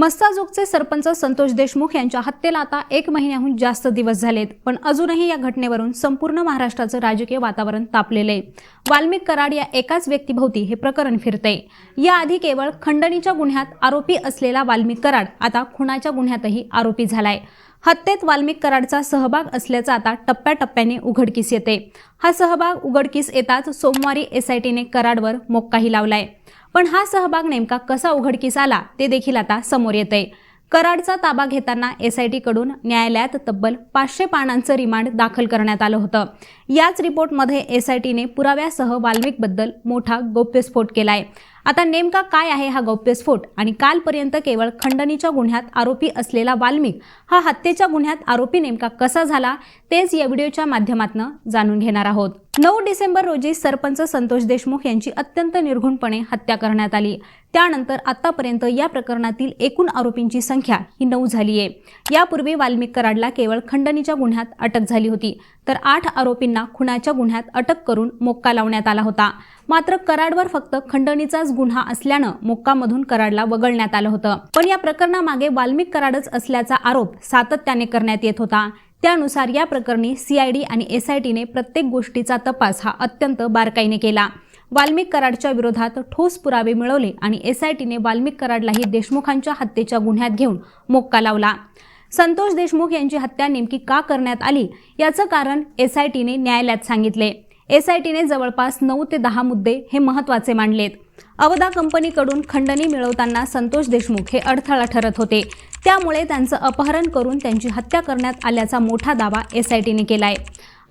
मस्साजोगचे सरपंच संतोष देशमुख यांच्या हत्येला आता 1 महिन्याहून जास्त दिवस झालेत, पण अजूनही या घटनेवरून संपूर्ण महाराष्ट्राचं राजकीय वातावरण तापलेलं आहे। वाल्मिक कराड या एकाच व्यक्तीभोवती हे प्रकरण फिरतंय। याआधी केवळ खंडणीच्या गुन्ह्यात आरोपी असलेला वाल्मिक कराड आता खुनाच्या गुन्ह्यातही आरोपी झालाय। हत्येत वाल्मिक कराडचा सहभाग असल्याचं आता टप्प्याटप्प्याने उघडकीस येते। हा सहभाग उघडकीस येताच सोमवारी एसआयटीने कराडवर मोक्काही लावलाय। पण हा सहभाग नेमका कसा उघडकीस आला ते देखील आता समोर येतंय। कराडचा ताबा घेताना एसआयटी कडून न्यायालयात तब्बल 500 पानांचं रिमांड दाखल करण्यात आलं होतं। याच रिपोर्टमध्ये एसआयटीने पुराव्यासह वाल्मिकबद्दल मोठा गौप्यस्फोट केलाय। आता नेमका काय आहे हा गौप्यस्फोट आणि कालपर्यंत केवळ खंडणीच्या गुन्ह्यात आरोपी असलेला वाल्मिक हा हत्येच्या गुन्ह्यात आरोपी नेमका कसा झाला तेच या व्हिडिओच्या माध्यमातून जाणून घेणार आहोत। 9 डिसेंबर रोजी सरपंच संतोष देशमुख यांची अत्यंत निर्घृणपणे हत्या करण्यात आली। त्यानंतर आतापर्यंत या प्रकरणातील एकूण आरोपींची संख्या ही 9 झाली आहे। यापूर्वी वाल्मिक कराडला केवळ खंडणीच्या गुन्ह्यात अटक झाली होती, तर 8 आरोपींना खुनाच्या गुन्ह्यात अटक करून मोक्का लावण्यात आला होता। मात्र कराडवर फक्त खंडणीचाच गुन्हा असल्यानं मोक्कामधून कराडला वगळण्यात आलं होतं। पण या प्रकरणामागे वाल्मिक कराडच असल्याचा आरोप सातत्याने करण्यात येत होता। त्यानुसार या प्रकरणी सीआयडी आणि एसआयटीने प्रत्येक गोष्टीचा तपास हा अत्यंत बारकाईने केला। वाल्मिक कराडच्या विरोधात ठोस पुरावे मिळवले आणि एसआयटीने वाल्मिक कराडलाही देशमुखांच्या हत्येच्या गुन्ह्यात घेऊन मोक्का लावला। संतोष देशमुख यांची हत्या नेमकी का करण्यात आली याचं कारण एसआयटीने न्यायालयात सांगितले। एसआयटीने जवळपास 9 ते 10 मुद्दे हे महत्त्वाचे मांडलेत। अवधा कंपनीकडून खंडणी मिळवताना संतोष देशमुख हे अडथळा ठरत होते, त्यामुळे त्यांचं अपहरण करून त्यांची हत्या करण्यात आल्याचा मोठा दावा एसआयटीने केलाय।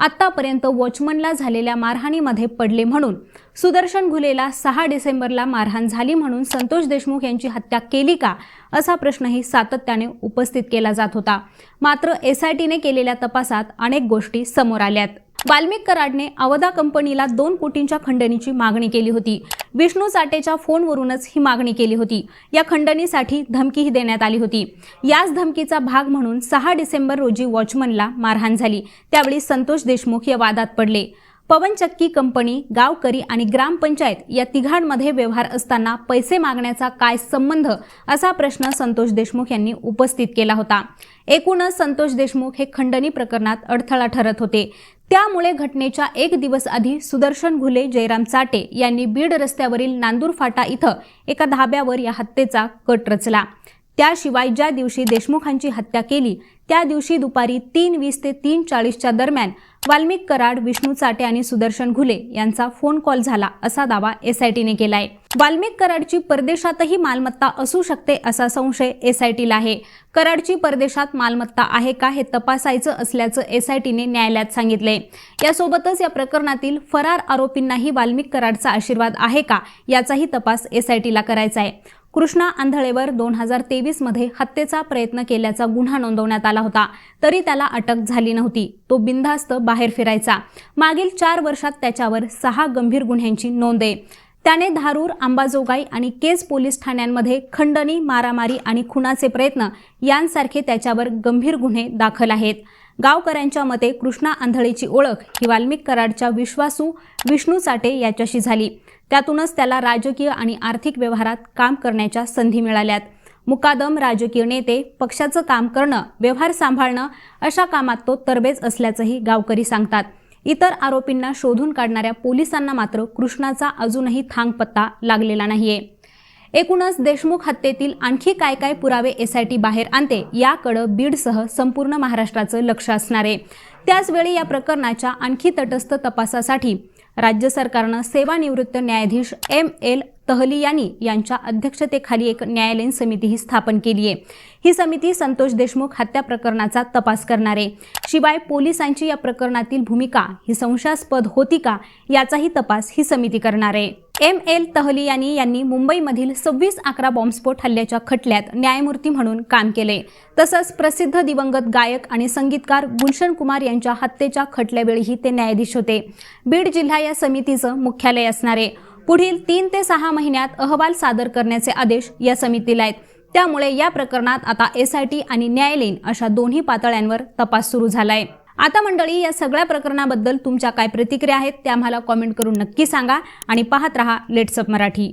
आतापर्यंत वॉचमनला झालेल्या मारहाणीमध्ये पडले म्हणून, सुदर्शन घुलेला 6 डिसेंबरला मारहाण झाली म्हणून संतोष देशमुख यांची हत्या केली का असा प्रश्नही सातत्याने उपस्थित केला जात होता। मात्र एसआयटीने केलेल्या तपासात अनेक गोष्टी समोर आल्यात। वाल्मिक कराडने अवधा कंपनीला 2 कोटींच्या खंडणीची मागणी केली होती। विष्णू चाटेच्या फोनवरूनच ही मागणी केली होती। या खंडणीसाठी धमकीही देण्यात आली होती। याच धमकीचा भाग म्हणून 6 डिसेंबर रोजी वॉचमनला मारहाण झाली। त्यावेळी संतोष देशमुख या वादात पडले। पवनचक्की कंपनी, गावकरी आणि ग्रामपंचायत या तिघांमध्ये व्यवहार असताना पैसे मागण्याचा काय संबंध असा प्रश्न संतोष देशमुख यांनी उपस्थित केला होता। एकूणच संतोष देशमुख हे खंडणी प्रकरणात अडथळा ठरत होते। त्यामुळे घटनेच्या 1 दिवस आधी सुदर्शन घुले, जयराम चाटे यांनी बीड रस्त्यावरील नांदूर फाटा इथं एका धाब्यावर या हत्येचा कट रचला। त्याशिवाय ज्या दिवशी देशमुखांची हत्या केली त्या दिवशी दुपारी 3:20 ते 3:40च्या दरम्यान वाल्मिक कराड, विष्णू चाटे आणि सुदर्शन घुले यांचा फोन कॉल झाला असा दावा एसआयटीने केलाय। वाल्मिक कराडची परदेशातही मालमत्ता असू शकते असा संशय एसआयटीला आहे। कराडची परदेशात मालमत्ता आहे का हे तपासायचं असल्याचं एसआयटीने न्यायालयात सांगितले। यासोबतच या प्रकरणातील फरार आरोपींनाही वाल्मिक कराडचा आशीर्वाद आहे का याचाही तपास एसआयटीला करायचा आहे। कृष्णा आंधळेवर 2023 मध्ये हत्येचा प्रयत्न केल्याचा गुन्हा नोंदवण्यात आला होता, तरी त्याला अटक झाली नव्हती। तो बिनधास्त बाहेर फिरायचा। मागील 4 वर्षात त्याच्यावर 6 गंभीर गुन्ह्यांची नोंद आहे। त्याने धारूर, अंबाजोगाई आणि केज पोलीस ठाण्यांमध्ये खंडणी, मारामारी आणि खुनाचे प्रयत्न यांसारखे त्याच्यावर गंभीर गुन्हे दाखल आहेत। गावकऱ्यांच्या मते कृष्णा आंधळेची ओळख ही वाल्मिक कराडच्या विश्वासू विष्णू चाटे याच्याशी झाली। त्यातूनच त्याला राजकीय आणि आर्थिक व्यवहारात काम करण्याच्या संधी मिळाल्यात। मुकादम, राजकीय नेते, पक्षाचं काम करणं, व्यवहार सांभाळणं अशा कामात तो तरबेज असल्याचंही गावकरी सांगतात। इतर आरोपींना शोधून काढणाऱ्या पोलिसांना मात्र कृष्णाचा अजूनही थांगपत्ता लागलेला नाहीये। एकूणच देशमुख हत्येतील आणखी काय काय पुरावे एसआयटी बाहेर आणते याकडे बीडसह संपूर्ण महाराष्ट्राचं लक्ष असणार आहे। त्याचवेळी या प्रकरणाच्या आणखी तटस्थ तपासासाठी राज्य सरकारनं सेवानिवृत्त न्यायाधीश एम.एल. तहलियानी यांच्या अध्यक्षतेखाली एक न्यायालयीन समितीही स्थापन केली आहे। ही समिती संतोष देशमुख हत्या प्रकरणाचा तपास करणार आहे। शिवाय पोलिसांची या प्रकरणातील भूमिका ही संशयास्पद होती का याचाही तपास ही समिती करणार आहे। एम.एल. तहलियानी यांनी मुंबईमधील 26/11 बॉम्बस्फोट हल्ल्याच्या खटल्यात न्यायमूर्ती म्हणून काम केले। तसंच प्रसिद्ध दिवंगत गायक आणि संगीतकार गुलशन कुमार यांच्या हत्येच्या खटल्यावेळीही ते न्यायाधीश होते। बीड जिल्हा या समितीचं मुख्यालय असणार आहे। पुढील 3 ते 6 महिन्यात अहवाल सादर करण्याचे आदेश या समितीला आहेत। त्यामुळे या प्रकरणात आता एसआयटी आणि न्यायालयीन अशा दोन्ही पातळ्यांवर तपास सुरू झालाय। आता मंडळी, या सगळ्या प्रकरणाबद्दल तुमच्या काय प्रतिक्रिया आहेत त्या आम्हाला कमेंट करून नक्की सांगा आणि पाहत रहा लेट्स अप मराठी।